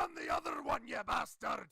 on the other one, you bastard!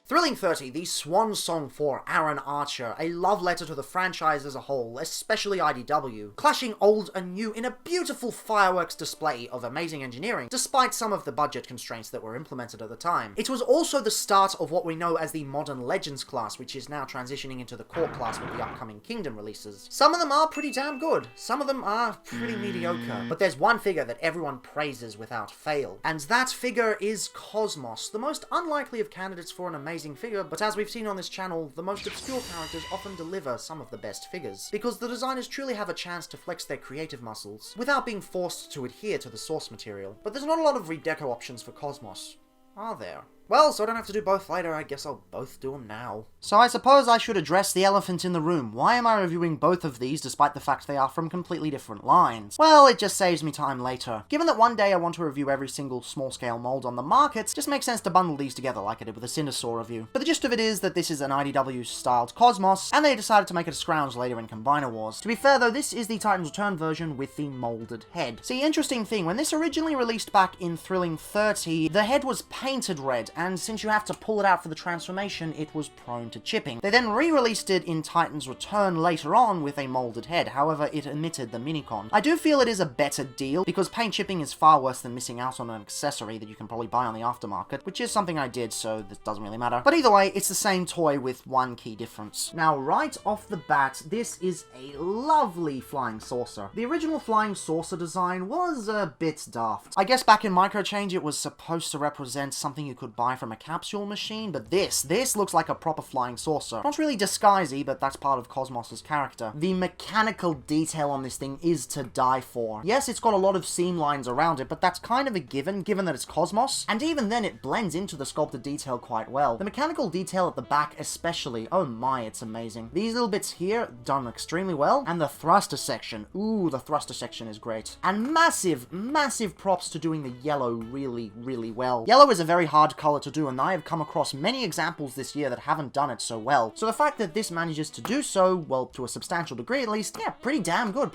Thrilling 30, the swan song for Aaron Archer, a love letter to the franchise as a whole, especially IDW, clashing old and new in a beautiful fireworks display of amazing engineering, despite some of the budget constraints that were implemented at the time. It was also the start of what we know as the Modern Legends class, which is now transitioning into the core class with the upcoming Kingdom releases. Some of them are pretty damn good, some of them are pretty mediocre, but there's one figure that everyone praises without fail, and that figure is Cosmos, the most unlikely of candidates for an amazing figure, but as we've seen on this channel, the most obscure characters often deliver some of the best figures, because the designers truly have a chance to flex their creative muscles, without being forced to adhere to the source material. But there's not a lot of redeco options for Cosmos, are there? Well, so I don't have to do both later, I guess I'll both do them now. So I suppose I should address the elephant in the room. Why am I reviewing both of these despite the fact they are from completely different lines? Well, it just saves me time later. Given that one day I want to review every single small-scale mold on the market, it just makes sense to bundle these together like I did with the Cindersaur review. But the gist of it is that this is an IDW-styled Cosmos, and they decided to make it a Scrounge later in Combiner Wars. To be fair though, this is the Titans Return version with the molded head. See, interesting thing, when this originally released back in Thrilling 30, the head was painted red, and since you have to pull it out for the transformation, it was prone to chipping. They then re-released it in Titans Return later on with a molded head, however it omitted the minicon. I do feel it is a better deal, because paint chipping is far worse than missing out on an accessory that you can probably buy on the aftermarket, which is something I did, so this doesn't really matter. But either way, it's the same toy with one key difference. Now, right off the bat, this is a lovely flying saucer. The original flying saucer design was a bit daft. I guess back in Microchange it was supposed to represent something you could buy from a capsule machine, but this looks like a proper flying saucer. Not really disguisey, but that's part of Cosmos's character. The mechanical detail on this thing is to die for. Yes, it's got a lot of seam lines around it, but that's kind of a given that it's Cosmos, and even then it blends into the sculpted detail quite well. The mechanical detail at the back especially, oh my, it's amazing. These little bits here, done extremely well, and the thruster section, ooh, the thruster section is great. And massive props to doing the yellow really well. Yellow is a very hard color to do, and I have come across many examples this year that haven't done it so well. So the fact that this manages to do so, well, to a substantial degree at least, yeah, pretty damn good.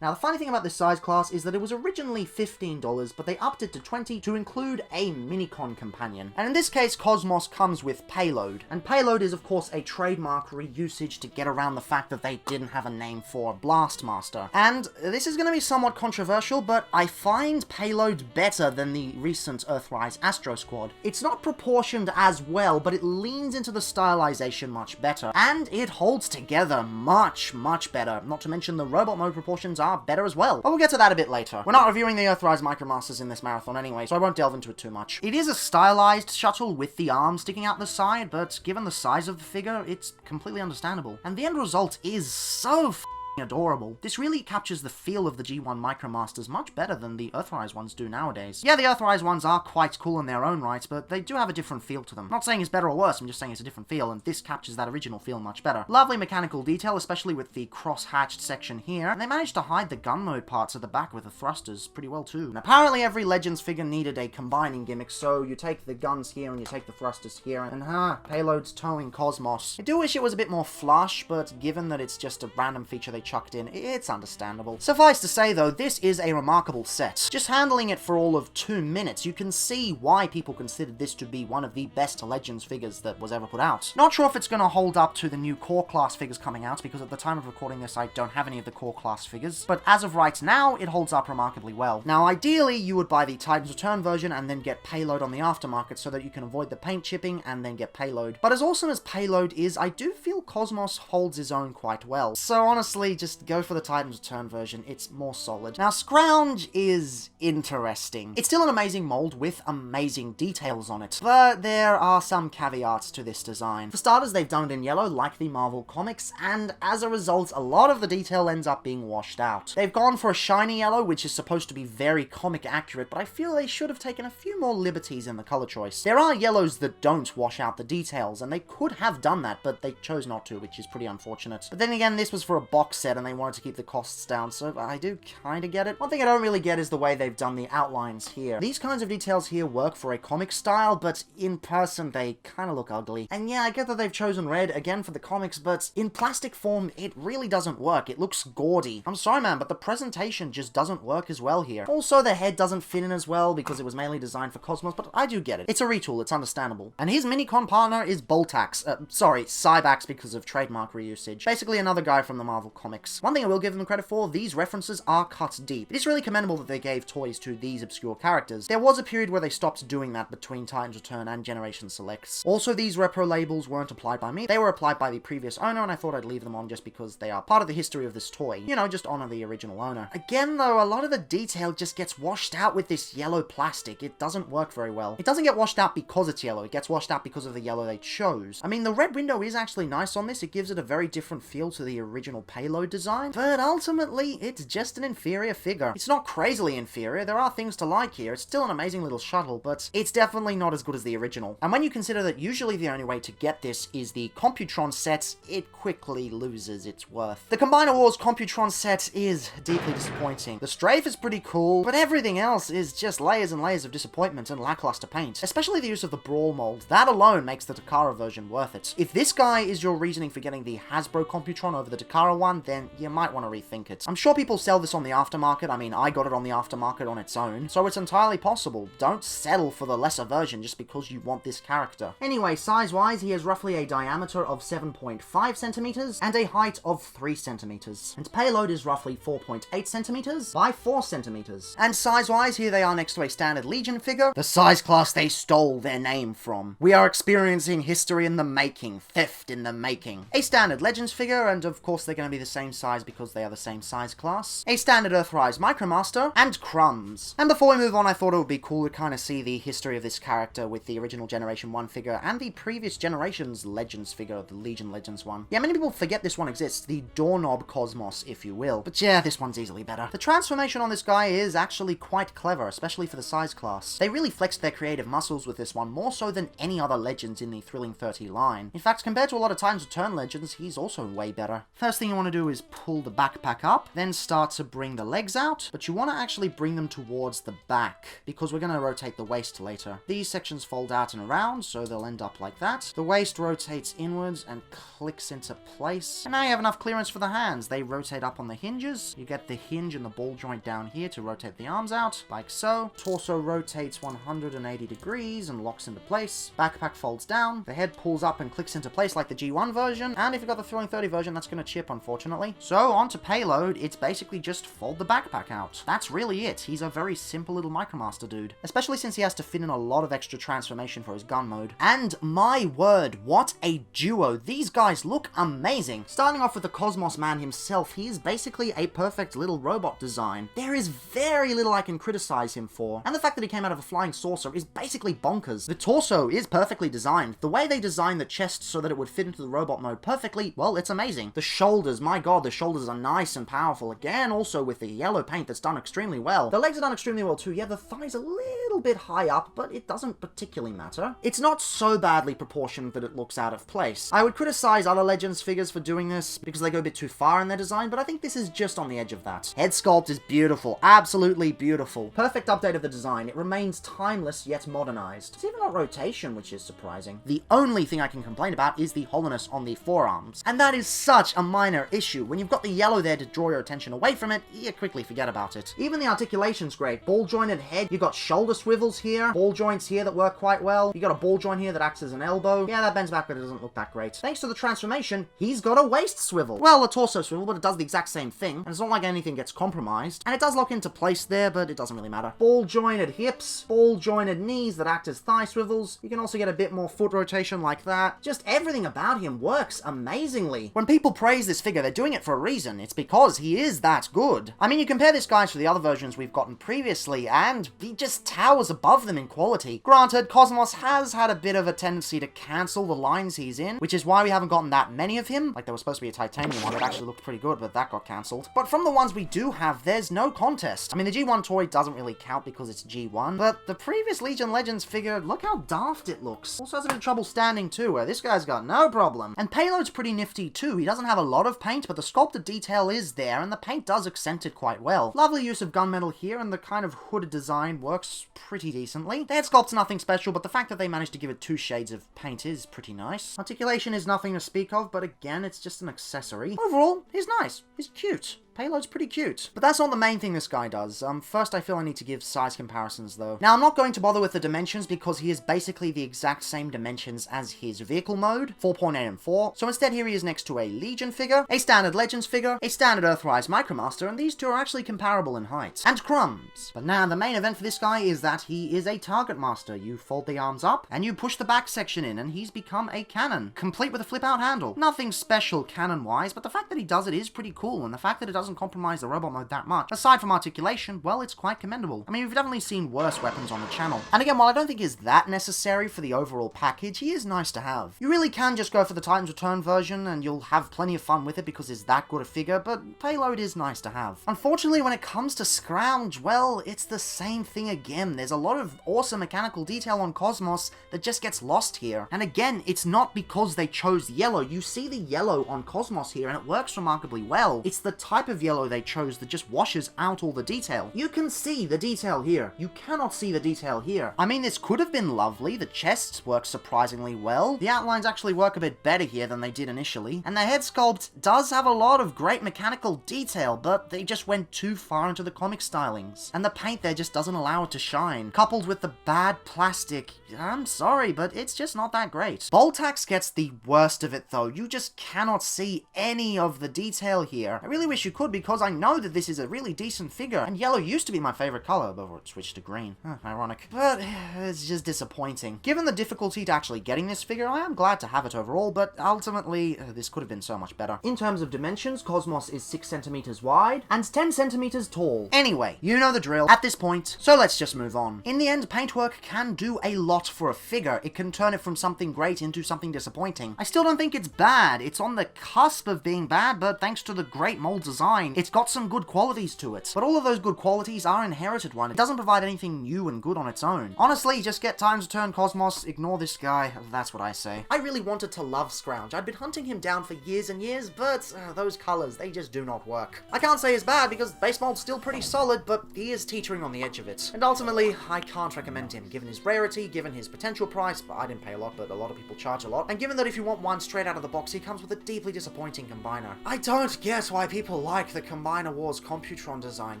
Now, the funny thing about this size class is that it was originally $15, but they upped it to $20 to include a minicon companion. And in this case, Cosmos comes with Payload. And Payload is, of course, a trademark reusage to get around the fact that they didn't have a name for Blastmaster. And this is going to be somewhat controversial, but I find Payload better than the recent Earthrise Astro Squad. It's not proportioned as well, but it leans into the stylization much better, and it holds together much better. Not to mention the robot mode proportions are better as well, but we'll get to that a bit later. We're not reviewing the Earthrise Micromasters in this marathon anyway, so I won't delve into it too much. It is a stylized shuttle with the arm sticking out the side, but given the size of the figure, it's completely understandable. And the end result is so adorable. This really captures the feel of the G1 Micromasters much better than the Earthrise ones do nowadays. Yeah, the Earthrise ones are quite cool in their own right, but they do have a different feel to them. Not saying it's better or worse, I'm just saying it's a different feel, and this captures that original feel much better. Lovely mechanical detail, especially with the cross-hatched section here, and they managed to hide the gun mode parts at the back with the thrusters pretty well too. And apparently every Legends figure needed a combining gimmick, so you take the guns here and you take the thrusters here, and Payload's towing Cosmos. I do wish it was a bit more flush, but given that it's just a random feature they chucked in, it's understandable. Suffice to say though, this is a remarkable set. Just handling it for all of 2 minutes, you can see why people considered this to be one of the best Legends figures that was ever put out. Not sure if it's going to hold up to the new core class figures coming out, because at the time of recording this I don't have any of the core class figures, but as of right now, it holds up remarkably well. Now ideally, you would buy the Titans Return version and then get Payload on the aftermarket so that you can avoid the paint chipping and then get Payload. But as awesome as Payload is, I do feel Cosmos holds his own quite well. So honestly, just go for the Titans Return version, it's more solid. Now, Scrounge is interesting. It's still an amazing mold with amazing details on it, but there are some caveats to this design. For starters, they've done it in yellow like the Marvel comics, and as a result, a lot of the detail ends up being washed out. They've gone for a shiny yellow, which is supposed to be very comic accurate, but I feel they should have taken a few more liberties in the color choice. There are yellows that don't wash out the details, and they could have done that, but they chose not to, which is pretty unfortunate. But then again, this was for a box set and they wanted to keep the costs down, so I do kind of get it. One thing I don't really get is the way they've done the outlines here. These kinds of details here work for a comic style, but in person they kind of look ugly. And yeah, I get that they've chosen red again for the comics, but in plastic form it really doesn't work. It looks gaudy. I'm sorry man, but the presentation just doesn't work as well here. Also, the head doesn't fit in as well because it was mainly designed for Cosmos, but I do get it. It's a retool, it's understandable. And his Minicon partner is Boltax. Sorry, Cybax because of trademark reusage. Basically another guy from the Marvel Comics. One thing I will give them credit for, these references are cut deep. It is really commendable that they gave toys to these obscure characters. There was a period where they stopped doing that between Titans Return and Generation Selects. Also, these repro labels weren't applied by me. They were applied by the previous owner, and I thought I'd leave them on just because they are part of the history of this toy. You know, just honor the original owner. Again though, a lot of the detail just gets washed out with this yellow plastic. It doesn't work very well. It doesn't get washed out because it's yellow. It gets washed out because of the yellow they chose. I mean, the red window is actually nice on this. It gives it a very different feel to the original payload design, but ultimately, it's just an inferior figure. It's not crazily inferior. There are things to like here. It's still an amazing little shuttle, but it's definitely not as good as the original. And when you consider that usually the only way to get this is the Computron set, it quickly loses its worth. The Combiner Wars Computron set is deeply disappointing. The Strafe is pretty cool, but everything else is just layers and layers of disappointment and lackluster paint. Especially the use of the Brawl mold. That alone makes the Takara version worth it. If this guy is your reasoning for getting the Hasbro Computron over the Takara one, then you might want to rethink it. I'm sure people sell this on the aftermarket. I mean, I got it on the aftermarket on its own, so it's entirely possible. Don't settle for the lesser version just because you want this character. Anyway, size-wise, he has roughly a diameter of 7.5 centimeters and a height of 3 centimeters. And payload is roughly 4.8 centimeters by 4 centimeters. And size-wise, here they are next to a standard Legion figure, the size class they stole their name from. We are experiencing history in the making, theft in the making. A standard Legends figure, and of course they're going to be the same size because they are the same size class. A standard Earthrise Micromaster, and Crumbs. And before we move on, I thought it would be cool to kind of see the history of this character with the original Generation 1 figure and the previous generation's Legends figure, the Legion Legends one. Yeah, many people forget this one exists, the Doorknob Cosmos, if you will. But yeah, this one's easily better. The transformation on this guy is actually quite clever, especially for the size class. They really flexed their creative muscles with this one, more so than any other Legends in the Thrilling 30 line. In fact, compared to a lot of Titans Return Legends, he's also way better. First thing you want to do is pull the backpack up, then start to bring the legs out, but you want to actually bring them towards the back, because we're going to rotate the waist later. These sections fold out and around, so they'll end up like that. The waist rotates inwards and clicks into place. And now you have enough clearance for the hands. They rotate up on the hinges. You get the hinge and the ball joint down here to rotate the arms out, like so. Torso rotates 180 degrees and locks into place. Backpack folds down. The head pulls up and clicks into place like the G1 version. And if you've got the Thrilling 30 version, that's going to chip, unfortunately. So, on to payload. It's basically just fold the backpack out. That's really it. He's a very simple little Micromaster dude. Especially since he has to fit in a lot of extra transformation for his gun mode. And my word, what a duo. These guys look amazing. Starting off with the Cosmos man himself, he is basically a perfect little robot design. There is very little I can criticize him for. And the fact that he came out of a flying saucer is basically bonkers. The torso is perfectly designed. The way they designed the chest so that it would fit into the robot mode perfectly, well, it's amazing. The shoulders, my god, the shoulders are nice and powerful. Again, also with the yellow paint that's done extremely well. The legs are done extremely well too. Yeah, the thighs a little bit high up, but it doesn't particularly matter. It's not so badly proportioned that it looks out of place. I would criticize other Legends figures for doing this because they go a bit too far in their design, but I think this is just on the edge of that. Head sculpt is beautiful. Absolutely beautiful. Perfect update of the design. It remains timeless yet modernized. It's even got rotation, which is surprising. The only thing I can complain about is the hollowness on the forearms. And that is such a minor issue. When you've got the yellow there to draw your attention away from it, you quickly forget about it. Even the articulation's great. Ball jointed head. You've got shoulder swivels here. Ball joints here that work quite well. You got a ball joint here that acts as an elbow. Yeah, that bends back, but it doesn't look that great. Thanks to the transformation, he's got a waist swivel. Well, a torso swivel, but it does the exact same thing. And it's not like anything gets compromised. And it does lock into place there, but it doesn't really matter. Ball jointed hips. Ball jointed knees that act as thigh swivels. You can also get a bit more foot rotation like that. Just everything about him works amazingly. When people praise this figure, they're doing it for a reason. It's because he is that good. I mean, you compare this guy to the other versions we've gotten previously, and he just towers above them in quality. Granted, Cosmos has had a bit of a tendency to cancel the lines he's in, which is why we haven't gotten that many of him. Like, there was supposed to be a titanium one that actually looked pretty good, but that got cancelled. But from the ones we do have, there's no contest. I mean, the G1 toy doesn't really count because it's G1, but the previous Legion Legends figure, look how daft it looks. Also has a bit of trouble standing too, where this guy's got no problem. And payload's pretty nifty too. He doesn't have a lot of paint, but but the sculpted detail is there, and the paint does accent it quite well. Lovely use of gunmetal here, and the kind of hooded design works pretty decently. The head sculpt's nothing special, but the fact that they managed to give it 2 shades of paint is pretty nice. Articulation is nothing to speak of, but again, it's just an accessory. Overall, he's nice. He's cute. Payload's pretty cute. But that's not the main thing this guy does. First I feel I need to give size comparisons though. Now I'm not going to bother with the dimensions because he is basically the exact same dimensions as his vehicle mode, 4.8 and 4. So instead here he is next to a Legion figure, a standard Legends figure, a standard Earthrise Micromaster, and these two are actually comparable in height. And crumbs. But now the main event for this guy is that he is a target master. You fold the arms up, and you push the back section in, and he's become a cannon, complete with a flip-out handle. Nothing special cannon-wise, but the fact that he does it is pretty cool, and the fact that it doesn't compromise the robot mode that much, aside from articulation, well, it's quite commendable. I mean, we've definitely seen worse weapons on the channel. And again, while I don't think he's that necessary for the overall package, he is nice to have. You really can just go for the Titan's Return version, and you'll have plenty of fun with it because it's that good a figure, but payload is nice to have. Unfortunately, when it comes to Scrounge, well, it's the same thing again. There's a lot of awesome mechanical detail on Cosmos that just gets lost here. And again, it's not because they chose yellow. You see the yellow on Cosmos here, and it works remarkably well. It's the type of yellow they chose that just washes out all the detail. You can see the detail here. You cannot see the detail here. I mean, this could have been lovely. The chests work surprisingly well. The outlines actually work a bit better here than they did initially. And the head sculpt does have a lot of great mechanical detail, but they just went too far into the comic stylings. And the paint there just doesn't allow it to shine. Coupled with the bad plastic, I'm sorry, but it's just not that great. Boltax gets the worst of it though. You just cannot see any of the detail here. I really wish you could because I know that this is a really decent figure, and yellow used to be my favorite color before it switched to green. Ironic. But it's just disappointing. Given the difficulty to actually getting this figure, I am glad to have it overall, but ultimately, this could have been so much better. In terms of dimensions, Cosmos is 6 centimeters wide and 10 centimeters tall. Anyway, you know the drill at this point, so let's just move on. In the end, paintwork can do a lot for a figure. It can turn it from something great into something disappointing. I still don't think it's bad. It's on the cusp of being bad, but thanks to the great mold design, it's got some good qualities to it. But all of those good qualities are inherited one. It doesn't provide anything new and good on its own. Honestly, just get Titan's Return Cosmos, ignore this guy, that's what I say. I really wanted to love Scrounge. I'd been hunting him down for years and years, but those colors, they just do not work. I can't say it's bad because base mold's still pretty solid, but he is teetering on the edge of it. And ultimately, I can't recommend him, given his rarity, given his potential price, but I didn't pay a lot, but a lot of people charge a lot, and given that if you want one straight out of the box, he comes with a deeply disappointing combiner. I don't get why people like the Combiner Wars Computron design.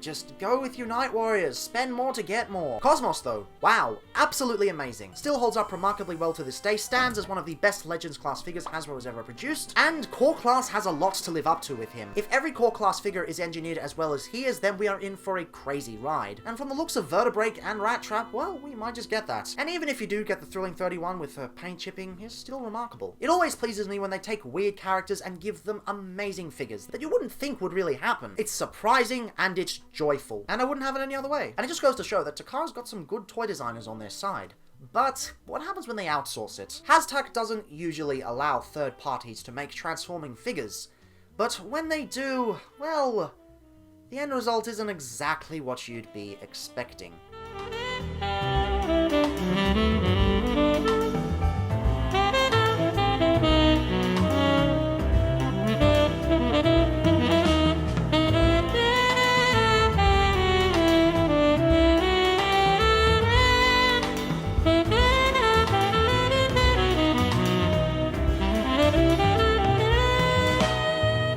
Just go with Unite Warriors, spend more to get more. Cosmos though, wow, absolutely amazing. Still holds up remarkably well to this day, stands as one of the best Legends class figures Hasbro has ever produced, and Core Class has a lot to live up to with him. If every Core Class figure is engineered as well as he is, then we are in for a crazy ride. And from the looks of Vertebrake and Rat Trap, well, we might just get that. And even if you do get the Thrilling 31 with paint chipping, it's still remarkable. It always pleases me when they take weird characters and give them amazing figures that you wouldn't think would really happen. It's surprising and it's joyful, and I wouldn't have it any other way. And it just goes to show that Takara's got some good toy designers on their side. But what happens when they outsource it? Hashtag doesn't usually allow third parties to make transforming figures, but when they do, well, the end result isn't exactly what you'd be expecting.